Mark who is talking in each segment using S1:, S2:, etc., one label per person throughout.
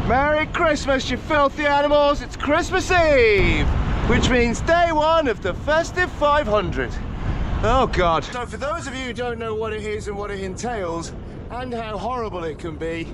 S1: Merry Christmas, you filthy animals! It's Christmas Eve, which means day one of the Festive 500. Oh God. So for those of you who don't know what it is and what it entails, and how horrible it can be,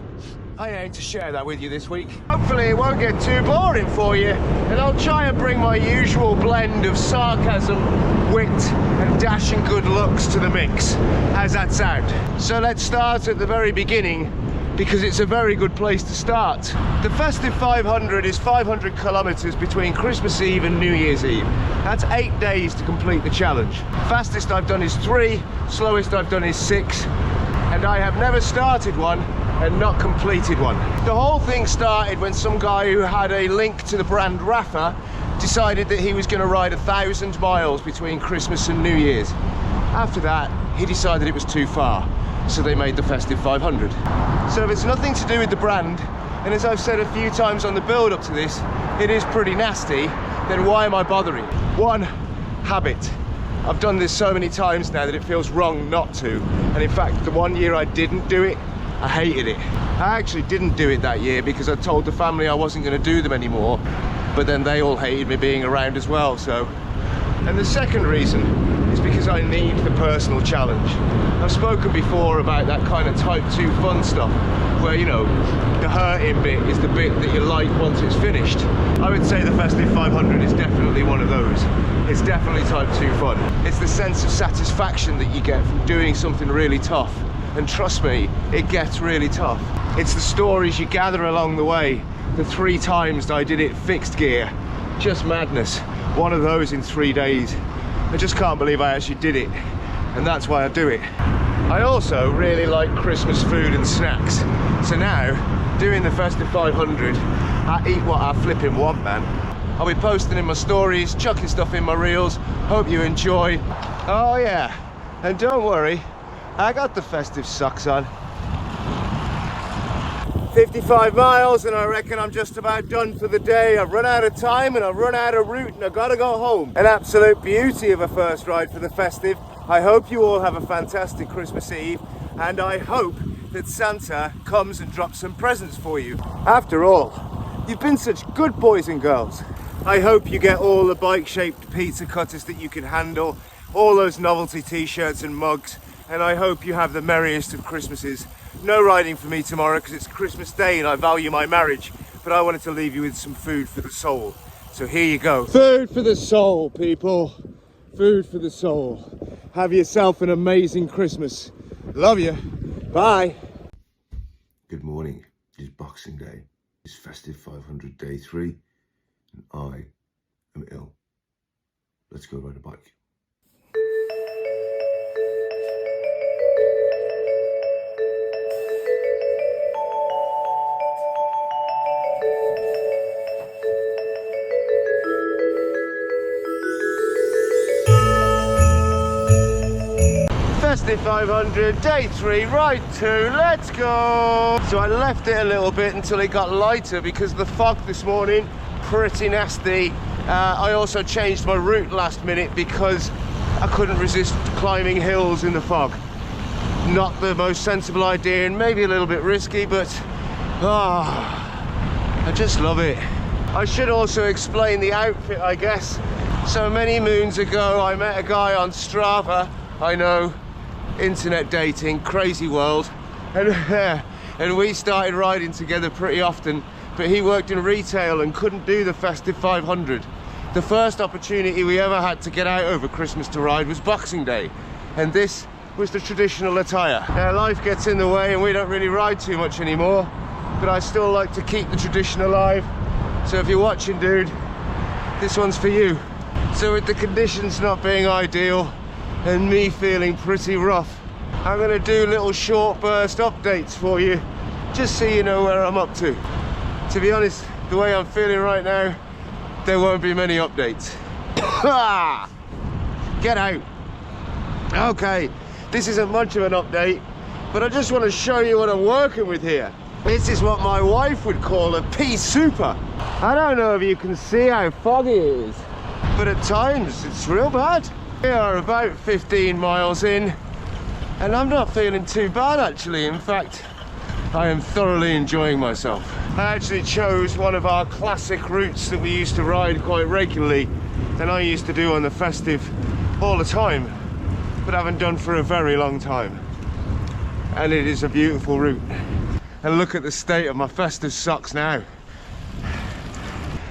S1: I aim to share that with you this week. Hopefully it won't get too boring for you, and I'll try and bring my usual blend of sarcasm, wit, and dashing good looks to the mix. How's that sound? So let's start at the very beginning, because it's a very good place to start. The Festive 500 is 500 kilometers between Christmas Eve and New Year's Eve. That's 8 days to complete the challenge. Fastest I've done is 3, slowest I've done is 6, and I have never started one and not completed one. The whole thing started when some guy who had a link to the brand Rapha decided that he was going to ride 1,000 miles between Christmas and New Year's. After that, he decided it was too far, so they made the Festive 500. So if it's nothing to do with the brand, and as I've said a few times on the build up to this, it is pretty nasty, then why am I bothering? One, habit. I've done this so many times now that it feels wrong not to. And in fact, the one year I didn't do it, I hated it. I actually didn't do it that year because I told the family I wasn't going to do them anymore, but then they all hated me being around as well, so. And the second reason is because I need the personal challenge. I've spoken before about that kind of type 2 fun stuff, where, you know, the hurting bit is the bit that you like once it's finished. I would say the Festive 500 is definitely one of those. It's definitely type 2 fun. It's the sense of satisfaction that you get from doing something really tough. And trust me, it gets really tough. It's the stories you gather along the way. The 3 times that I did it fixed gear. Just madness. One of those in 3 days. I just can't believe I actually did it. And that's why I do it. I also really like Christmas food and snacks. So now, doing the Festive 500, I eat what I flipping want, man. I'll be posting in my stories, chucking stuff in my reels. Hope you enjoy. Oh yeah, and don't worry, I got the festive socks on. 55 miles and I reckon I'm just about done for the day. I've run out of time and I've run out of route and I've got to go home. An absolute beauty of a first ride for the festive. I hope you all have a fantastic Christmas Eve, and I hope that Santa comes and drops some presents for you. After all, you've been such good boys and girls. I hope you get all the bike-shaped pizza cutters that you can handle, all those novelty t-shirts and mugs, and I hope you have the merriest of Christmases. No riding for me tomorrow because it's Christmas Day and I value my marriage, but I wanted to leave you with some food for the soul. So here you go. Food for the soul, people. Food for the soul. Have yourself an amazing Christmas. Love you. Bye.
S2: Good morning. It's Boxing Day. It's Festive 500 Day 3, and I am ill. Let's go ride a bike.
S1: Festive 500, day 3, ride 2, let's go! So I left it a little bit until it got lighter because the fog this morning, pretty nasty. I also changed my route last minute because I couldn't resist climbing hills in the fog. Not the most sensible idea and maybe a little bit risky, but I just love it. I should also explain the outfit, I guess. So many moons ago I met a guy on Strava, I know, internet dating, crazy world, and we started riding together pretty often, but he worked in retail and couldn't do the Festive 500. The first opportunity we ever had to get out over Christmas to ride was Boxing Day, and this was the traditional attire. Now life gets in the way and we don't really ride too much anymore, but I still like to keep the tradition alive. So if you're watching, dude, this one's for you. So with the conditions not being ideal and me feeling pretty rough, I'm gonna do little short burst updates for you, just so you know where I'm up to. To be honest, the way I'm feeling right now, there won't be many updates. Get out. Okay, this isn't much of an update, but I just want to show you what I'm working with here. This is what my wife would call a pea super. I don't know if you can see how foggy it is, but at times it's real bad. We are about 15 miles in, and I'm not feeling too bad actually. In fact, I am thoroughly enjoying myself. I actually chose one of our classic routes that we used to ride quite regularly, and I used to do on the Festive all the time, but haven't done for a very long time. And it is a beautiful route. And look at the state of my Festive socks now.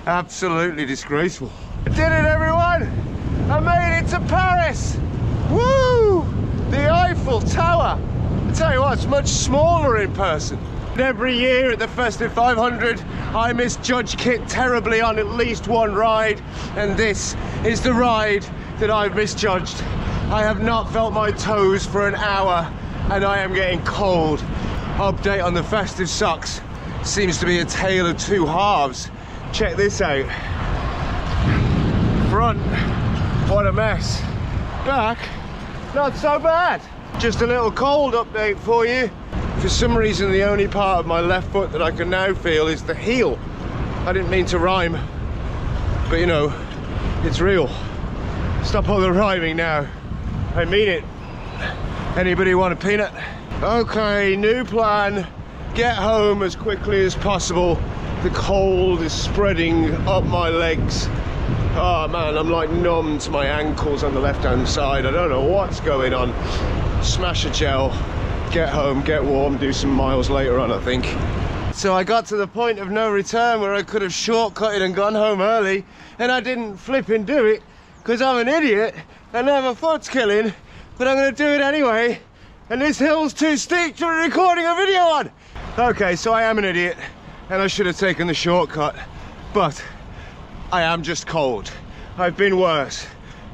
S1: Absolutely disgraceful. I did it, everyone! I made it to Paris! Woo! The Eiffel Tower! I tell you what, it's much smaller in person. Every year at the Festive 500, I misjudge Kit terribly on at least one ride, and this is the ride that I've misjudged. I have not felt my toes for an hour, and I am getting cold. Update on the Festive socks. Seems to be a tale of two halves. Check this out. Front, what a mess. Back, not so bad. Just a little cold update for you. For some reason, the only part of my left foot that I can now feel is the heel. I didn't mean to rhyme, but you know, it's real. Stop all the rhyming now. I mean it. Anybody want a peanut? Okay, new plan. Get home as quickly as possible. The cold is spreading up my legs. Oh man, I'm like numb to my ankles on the left-hand side. I don't know what's going on. Smash a gel. Get home, get warm, do some miles later on, I think. So I got to the point of no return where I could have shortcutted and gone home early, and I didn't flipping do it because I'm an idiot and now my foot's killing, but I'm going to do it anyway, and this hill's too steep to be recording a video on. Okay, so I am an idiot and I should have taken the shortcut, but I am just cold. I've been worse,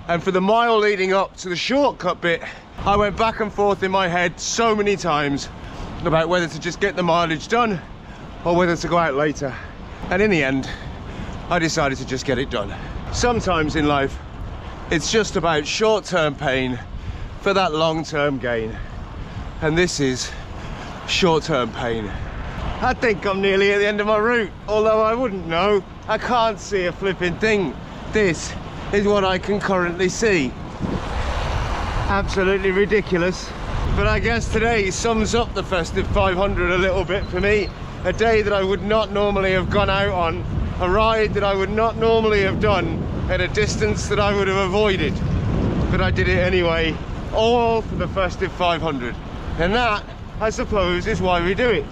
S1: and for the mile leading up to the shortcut bit, I went back and forth in my head so many times about whether to just get the mileage done or whether to go out later. And in the end, I decided to just get it done. Sometimes in life, it's just about short-term pain for that long-term gain. And this is short-term pain. I think I'm nearly at the end of my route, although I wouldn't know. I can't see a flipping thing. This is what I can currently see. Absolutely ridiculous, but I guess today sums up the Festive 500 a little bit for me. A day that I would not normally have gone out on, a ride that I would not normally have done at a distance that I would have avoided, but I did it anyway, all for the Festive 500, and that, I suppose, is why we do it.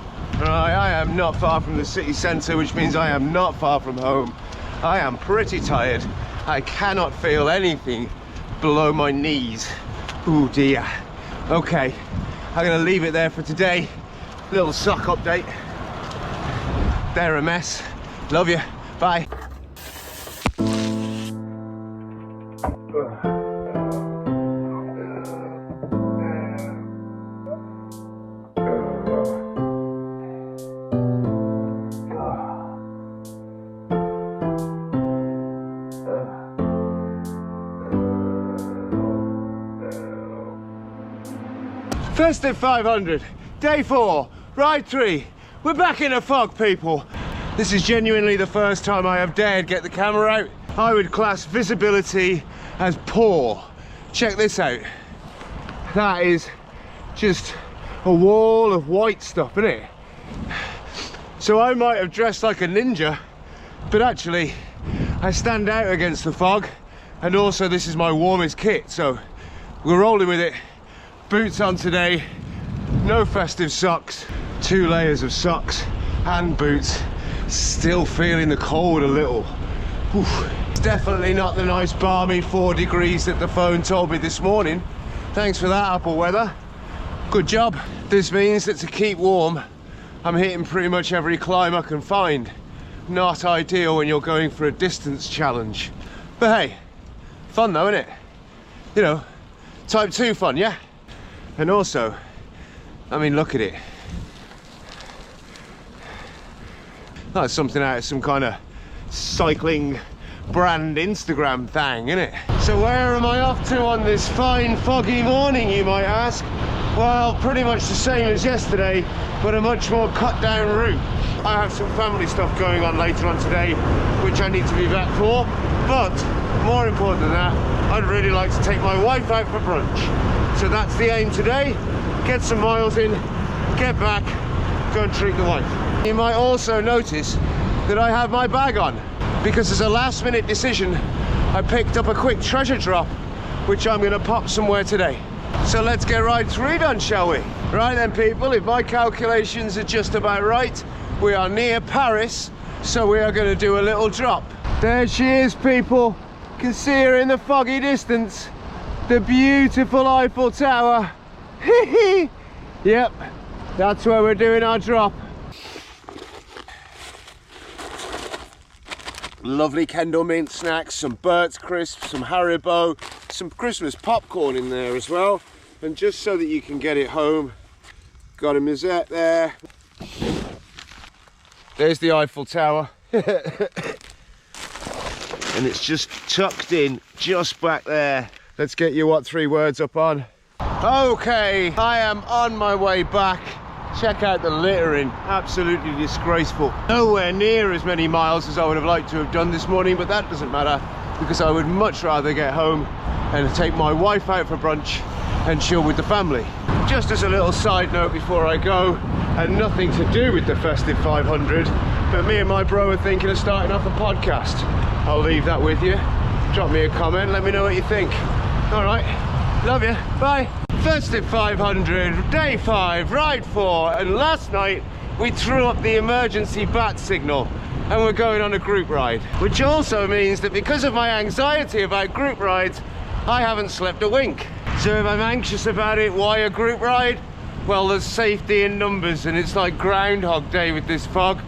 S1: I am not far from the city centre, which means I am not far from home. I am pretty tired. I cannot feel anything below my knees. Oh dear. Okay, I'm gonna leave it there for today. Little sock update. They're a mess. Love you. Bye. Festive 500, day 4, ride 3. We're back in a fog, people. This is genuinely the first time I have dared get the camera out. I would class visibility as poor. Check this out. That is just a wall of white stuff, isn't it? So I might have dressed like a ninja, but actually I stand out against the fog, and also this is my warmest kit, so we're rolling with it. Boots on today, no Festive socks, 2 layers of socks and boots. Still feeling the cold a little. Oof. It's definitely not the nice balmy 4 degrees that the phone told me this morning. Thanks for that, Apple weather. Good job. This means that to keep warm, I'm hitting pretty much every climb I can find. Not ideal when you're going for a distance challenge. But hey, fun though, isn't it? You know, type 2 fun, yeah? And also, I mean, look at it. That's something out of some kind of cycling brand Instagram thing, isn't it? So where am I off to on this fine foggy morning, you might ask? Well, pretty much the same as yesterday, but a much more cut down route. I have some family stuff going on later on today, which I need to be back for. But more important than that, I'd really like to take my wife out for brunch. So that's the aim today. Get some miles in, get back, go and treat the wife. You might also notice that I have my bag on, because as a last minute decision, I picked up a quick treasure drop, which I'm gonna pop somewhere today. So let's get ride 3 done, shall we? Right then people, if my calculations are just about right, we are near Paris, so we are gonna do a little drop. There she is, people. You can see her in the foggy distance. The beautiful Eiffel Tower. Yep, that's where we're doing our drop. Lovely Kendall Mint snacks, some Burt's crisps, some Haribo, some Christmas popcorn in there as well. And just so that you can get it home, got a Musette there. There's the Eiffel Tower. And it's just tucked in just back there. Let's get you what 3 words up on. Okay, I am on my way back. Check out the littering, absolutely disgraceful. Nowhere near as many miles as I would have liked to have done this morning, but that doesn't matter, because I would much rather get home and take my wife out for brunch and chill with the family. Just as a little side note before I go, and nothing to do with the Festive 500, but me and my bro are thinking of starting off a podcast. I'll leave that with you. Drop me a comment, let me know what you think. All right, love you, bye. Festive 500, day 5, ride 4, and last night we threw up the emergency bat signal and we're going on a group ride. Which also means that because of my anxiety about group rides, I haven't slept a wink. So if I'm anxious about it, why a group ride? Well, there's safety in numbers, and it's like Groundhog Day with this fog.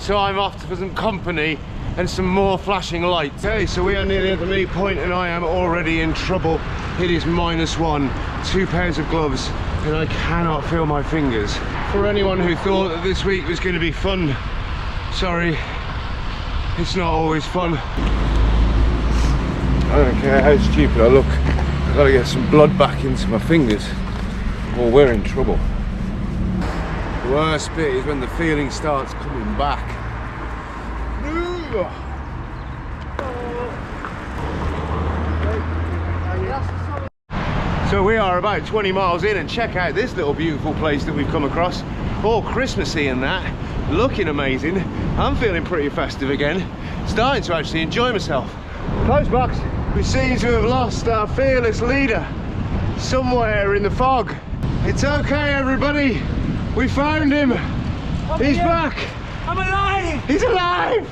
S1: So I'm off for some company and some more flashing lights. Okay, so we are nearly at the meet point and I am already in trouble. It is -1, 2 pairs of gloves, and I cannot feel my fingers. For anyone who thought that this week was going to be fun, sorry, it's not always fun. I don't care how stupid I look, I've got to get some blood back into my fingers or we're in trouble. The worst bit is when the feeling starts coming back. So we are about 20 miles in, and check out this little beautiful place that we've come across. All Christmassy and that, looking amazing. I'm feeling pretty festive again, starting to actually enjoy myself. Close box. We seem to have lost our fearless leader somewhere in the fog. It's okay everybody, we found him. He's back.
S3: I'm alive!
S1: He's alive!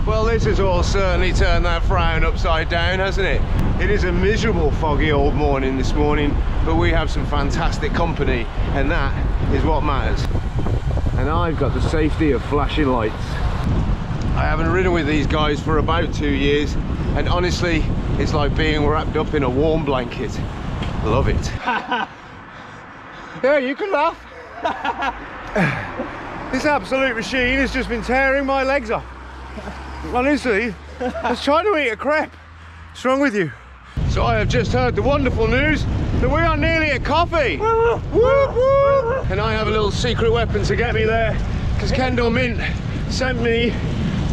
S1: Well, this has all certainly turned that frown upside down, hasn't it? It is a miserable, foggy old morning this morning, but we have some fantastic company, and that is what matters. And I've got the safety of flashing lights. I haven't ridden with these guys for about 2 years, and honestly, it's like being wrapped up in a warm blanket. Love it. Yeah, you can laugh. This absolute machine has just been tearing my legs off. Honestly, I was trying to eat a crepe. What's wrong with you? So I have just heard the wonderful news that we are nearly at coffee. Woo, woo. And I have a little secret weapon to get me there, because Kendall Mint sent me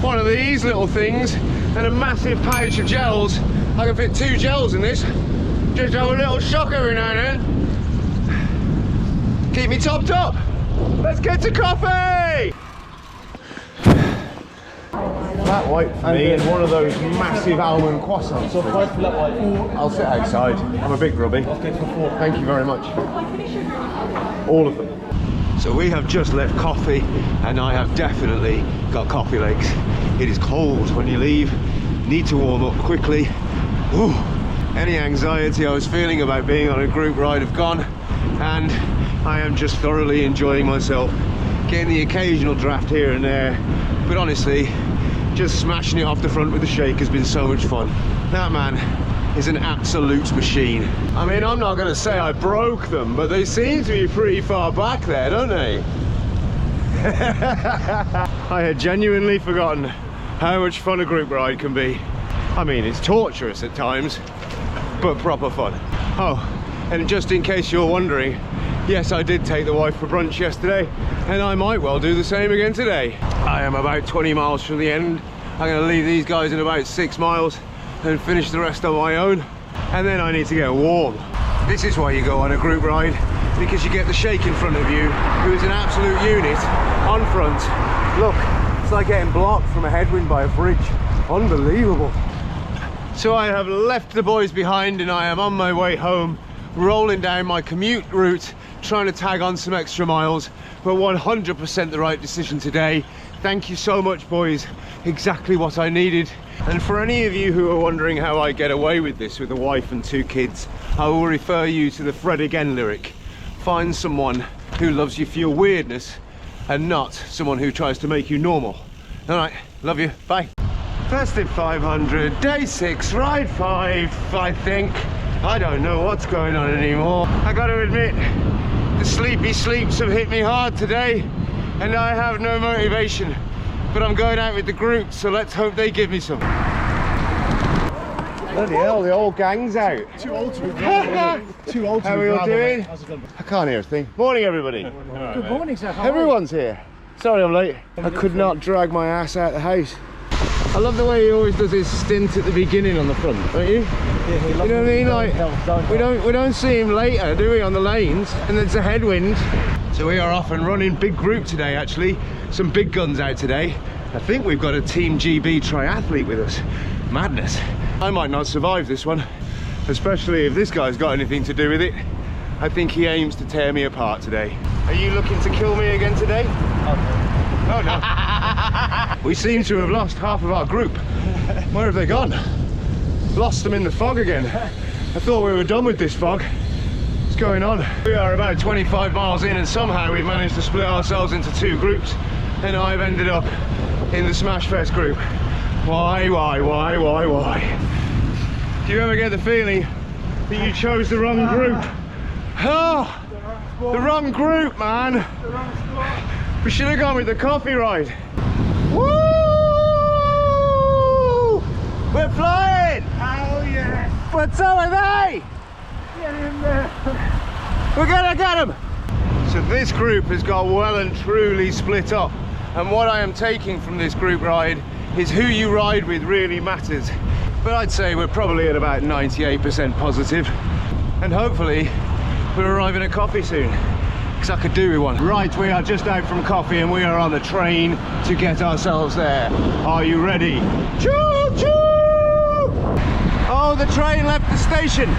S1: one of these little things and a massive pouch of gels. I can fit 2 gels in this. Just have a little shock every now and then. Keep me topped up. Let's get to coffee! Flat white for me, and one of those massive almond croissants.
S3: So 5 flat white.
S1: I'll sit outside. I'm a bit grubby.
S3: Okay, for 4.
S1: Thank you very much. All of them. So we have just left coffee, and I have definitely got coffee legs. It is cold when you leave. Need to warm up quickly. Ooh. Any anxiety I was feeling about being on a group ride have gone, and I am just thoroughly enjoying myself. Getting the occasional draft here and there, but honestly, just smashing it off the front with the shake has been so much fun. That man is an absolute machine. I mean, I'm not going to say I broke them, but they seem to be pretty far back there, don't they? I had genuinely forgotten how much fun a group ride can be. I mean, it's torturous at times, but proper fun. Oh, and just in case you're wondering, yes, I did take the wife for brunch yesterday, and I might well do the same again today. I am about 20 miles from the end. I'm going to leave these guys in about 6 miles and finish the rest on my own, and then I need to get warm. This is why you go on a group ride, because you get the shake in front of you, who is an absolute unit on front. Look, it's like getting blocked from a headwind by a bridge. Unbelievable. So I have left the boys behind and I am on my way home, rolling down my commute route, trying to tag on some extra miles, but 100% the right decision today. Thank you so much, boys. Exactly what I needed. And for any of you who are wondering how I get away with this with a wife and 2 kids, I will refer you to the Fred Again lyric. Find someone who loves you for your weirdness and not someone who tries to make you normal. All right, love you, bye. Festive 500, day 6, ride 5, I think. I don't know what's going on anymore. I gotta admit, the sleepy sleeps have hit me hard today and I have no motivation. But I'm going out with the group, so let's hope they give me some. Bloody hell, the whole gang's out.
S4: Too old to be gravel. Too old to
S1: How
S4: be
S1: are we all
S4: gravel,
S1: doing?
S4: mate. How's it going?
S1: I can't hear a thing. Morning, everybody.
S4: Good morning, sir. How are you?
S1: Everyone's here. Sorry I'm late. I could not drag my ass out of the house. I love the way he always does his stint at the beginning on the front, don't you?
S4: Yeah,
S1: You know what I mean? Like, we don't see him later, do we, on the lanes? And there's a headwind. So we are off and running. Big group today, actually. Some big guns out today. I think we've got a Team GB triathlete with us. Madness. I might not survive this one, especially if this guy's got anything to do with it. I think he aims to tear me apart today. Are you looking to kill me again today? Oh no. We seem to have lost half of our group. Where have they gone? Lost them in the fog again. I thought we were done with this fog. What's going on? We are about 25 miles in and somehow we've managed to split ourselves into 2 groups and I've ended up in the Smash Fest group. Why? Do you ever get the feeling that you chose the wrong group? Oh, the wrong group, man. We should have gone with the coffee ride. Woo! We're flying!
S4: Oh, yeah.
S1: But so are they!
S4: Get in there.
S1: We're gonna get them! So this group has got well and truly split up. And what I am taking from this group ride is who you ride with really matters. But I'd say we're probably at about 98% positive. And hopefully we're arriving at coffee soon, because I could do with one. Right, we are just out from coffee and we are on the train to get ourselves there. Are you ready? Choo choo! Oh, the train left the station.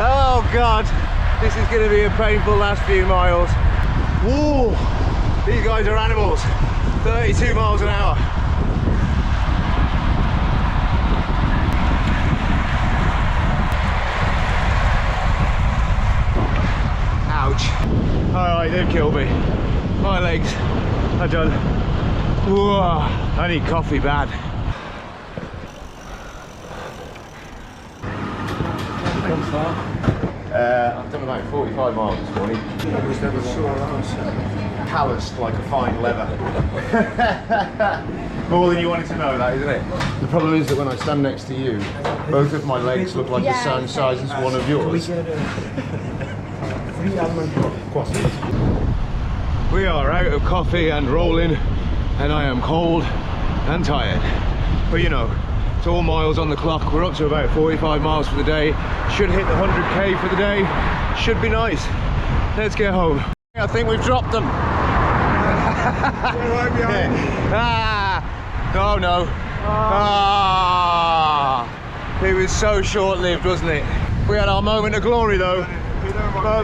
S1: Oh God, this is going to be a painful last few miles. Whoa, these guys are animals. 32 miles an hour. Ouch. Alright, they've killed me. My legs are done. Whoa, I need coffee bad. I've done about 45 miles this morning. I was never sore arms. Calloused like a fine leather. More than you wanted to know, that, isn't it? The problem is that when I stand next to you, both of my legs look like the same size as one of yours. We are out of coffee and rolling, and I am cold and tired. But you know, it's all miles on the clock. We're up to about 45 miles for the day. Should hit the 100k for the day. Should be nice. Let's get home. I think we've dropped them.
S4: Right behind.
S1: Oh no. It was so short-lived, wasn't it? We had our moment of glory though.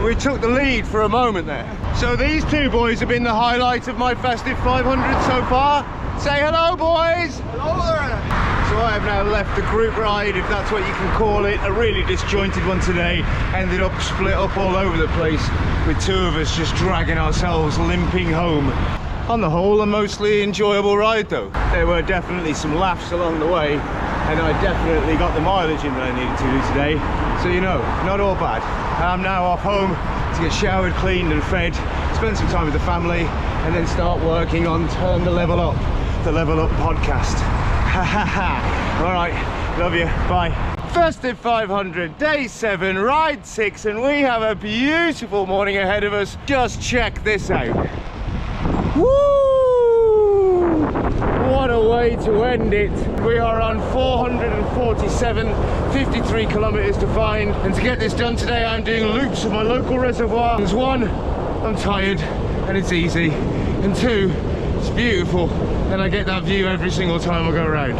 S1: We took the lead for a moment there. So these 2 boys have been the highlight of my Festive 500 so far. Say hello, boys!
S4: Hello there.
S1: So I have now left the group ride, if that's what you can call it, a really disjointed one today. Ended up split up all over the place, with 2 of us just dragging ourselves limping home. On the whole, a mostly enjoyable ride though. There were definitely some laughs along the way, and I definitely got the mileage in that I needed to do today. So you know, not all bad. I'm now off home to get showered, cleaned and fed, spend some time with the family, and then start working on Turn the Level Up, the Level Up podcast. All right, love you, bye. Festive 500, day 7, ride 6, and we have a beautiful morning ahead of us. Just check this out. Woo! What a way to end it. We are on 447, 53 kilometers to find. And to get this done today, I'm doing loops of my local reservoir. There's one, I'm tired, and it's easy. and 2, it's beautiful, and I get that view every single time I go around.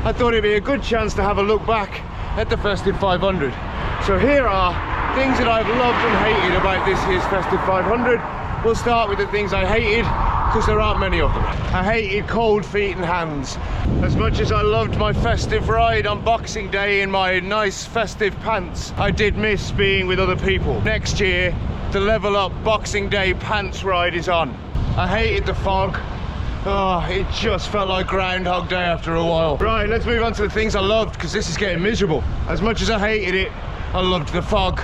S1: I thought it'd be a good chance to have a look back at the Festive 500. So here are things that I've loved and hated about this year's Festive 500. We'll start with the things I hated, because there aren't many of them. I hated cold feet and hands. As much as I loved my festive ride on Boxing Day in my nice festive pants, I did miss being with other people. Next year, the Level Up Boxing Day pants ride is on. I hated the fog. Oh, it just felt like Groundhog Day after a while. Right, let's move on to the things I loved, because this is getting miserable. As much as I hated it, I loved the fog.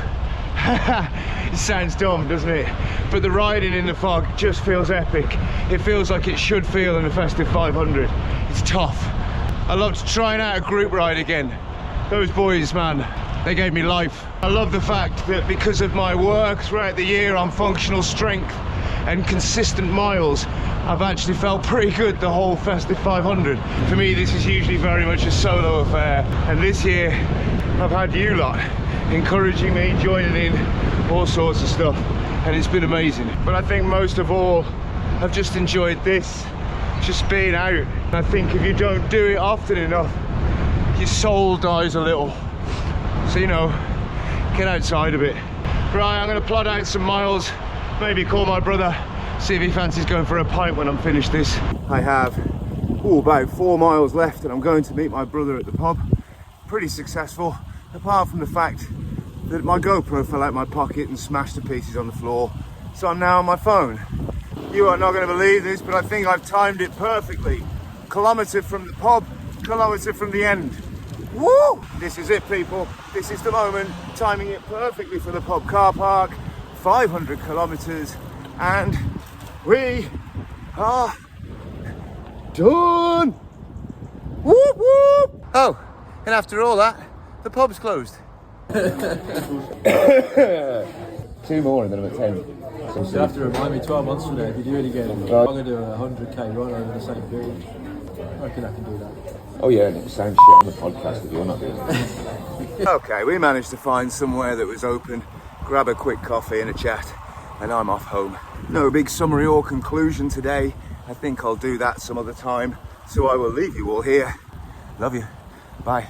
S1: It sounds dumb, doesn't it? But the riding in the fog just feels epic. It feels like it should feel in a Festive 500. It's tough. I loved trying out a group ride again. Those boys, man, they gave me life. I love the fact that because of my work throughout the year on functional strength and consistent miles, I've actually felt pretty good the whole Festive 500. For me, this is usually very much a solo affair, and this year I've had you lot encouraging me, joining in, all sorts of stuff, and it's been amazing. But I think most of all, I've just enjoyed this, just being out. And I think if you don't do it often enough, your soul dies a little. So, you know, get outside a bit. Right, I'm gonna plod out some miles, maybe call my brother, see if he fancies going for a pint when I'm finished this. I have about 4 miles left, and I'm going to meet my brother at the pub. Pretty successful, apart from the fact that my GoPro fell out my pocket and smashed to pieces on the floor. So I'm now on my phone. You are not going to believe this, but I think I've timed it perfectly. Kilometre from the pub, kilometre from the end. Woo! This is it, people. This is the moment. Timing it perfectly for the pub car park. 500 kilometres, and we are done. Whoop whoop! Oh, and after all that, the pub's closed. 2 more and then I'm at 10.
S3: You have to remind me 12 months from now, if you do it again, I'm going to do a 100k run over the same period. I reckon I can do that.
S2: Oh yeah, and it was saying shit on the podcast if you're not doing it.
S1: Okay, we managed to find somewhere that was open, grab a quick coffee and a chat, and I'm off home. No big summary or conclusion today. I think I'll do that some other time. So I will leave you all here. Love you. Bye.